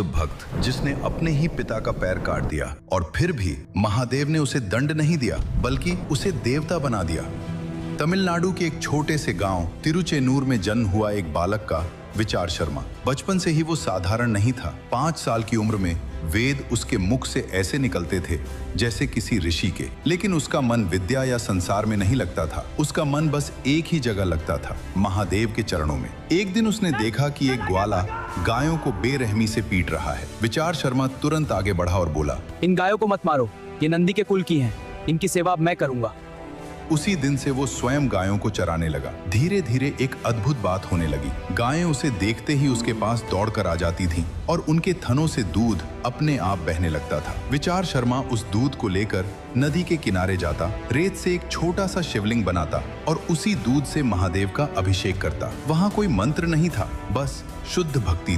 भक्त जिसने अपने ही पिता का पैर काट दिया और फिर भी महादेव ने उसे दंड नहीं दिया बल्कि उसे देवता बना दिया। तमिलनाडु के एक छोटे से गांव तिरुचेनूर में जन्म हुआ एक बालक का विचार शर्मा। बचपन से ही वो साधारण नहीं था। 5 साल की उम्र में वेद उसके मुख से ऐसे निकलते थे जैसे किसी ऋषि के। लेकिन उसका मन विद्या या संसार में नहीं लगता था। उसका मन बस एक ही जगह लगता था, महादेव के चरणों में। एक दिन उसने देखा कि एक ग्वाला गायों को बेरहमी से पीट रहा है। विचार शर्मा तुरंत आगे बढ़ा और बोला, इन गायों को मत मारो, ये नंदी के कुल की हैं। इनकी सेवा अब मैं करूंगा। उसी दिन से वो स्वयं गायों को चराने लगा। धीरे धीरे एक अद्भुत बात होने लगी। गायें उसे देखते ही उसके पास दौड़कर आ जाती थीं और उनके थनों से दूध अपने आप बहने लगता था। विचार शर्मा उस दूध को लेकर नदी के किनारे जाता, रेत से एक छोटा सा शिवलिंग बनाता और उसी दूध से महादेव का अभिषेक करता। वहां कोई मंत्र नहीं था, बस शुद्ध भक्ति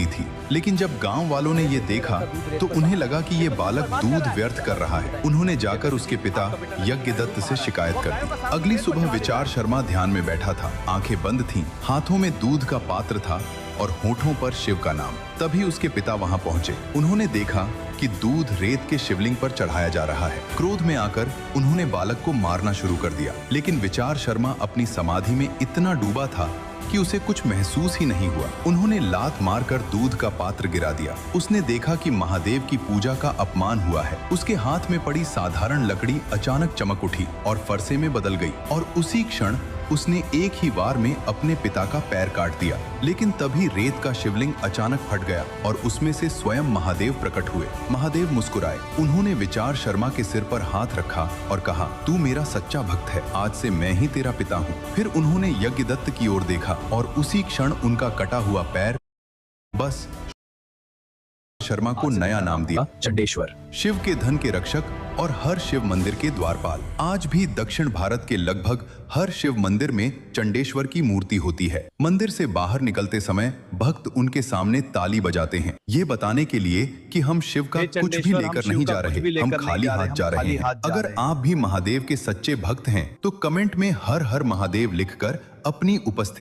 थी। लेकिन जब गांव वालों ने ये देखा तो उन्हें लगा कि ये बालक दूध व्यर्थ कर रहा है। उन्होंने जाकर उसके पिता यज्ञदत्त से शिकायत कर दी। अगली सुबह विचार शर्मा ध्यान में बैठा था, आंखें बंद थीं, हाथों में दूध का पात्र था और होठों पर शिव का नाम। तभी उसके पिता वहां पहुंचे। उन्होंने देखा कि दूध रेत के शिवलिंग पर चढ़ाया जा रहा है। क्रोध में आकर उन्होंने बालक को मारना शुरू कर दिया। लेकिन विचार शर्मा अपनी समाधि में इतना डूबा था कि उसे कुछ महसूस ही नहीं हुआ। उन्होंने लात मारकर दूध का पात्र गिरा दिया। उसने देखा कि महादेव की पूजा का अपमान हुआ है। उसके हाथ में पड़ी साधारण लकड़ी अचानक चमक उठी और फरसे में बदल गई और उसी क्षण उसने एक ही बार में अपने पिता का पैर काट दिया। लेकिन तभी रेत का शिवलिंग अचानक फट गया और उसमें से स्वयं महादेव प्रकट हुए। महादेव मुस्कुराए। उन्होंने विचार शर्मा के सिर पर हाथ रखा और कहा, तू मेरा सच्चा भक्त है, आज से मैं ही तेरा पिता हूँ। फिर उन्होंने यज्ञदत्त की ओर देखा और उसी क्षण उनका कटा हुआ पैर बस शर्मा को नया नाम दिया, चंडेश्वर। शिव के धन के रक्षक और हर शिव मंदिर के द्वारपाल। आज भी दक्षिण भारत के लगभग हर शिव मंदिर में चंडेश्वर की मूर्ति होती है। मंदिर से बाहर निकलते समय भक्त उनके सामने ताली बजाते हैं, ये बताने के लिए कि हम शिव का कुछ भी लेकर नहीं जा रहे, हम खाली हाथ जा रहे हैं। अगर आप भी महादेव के सच्चे भक्त हैं तो कमेंट में हर हर महादेव लिखकर अपनी उपस्थिति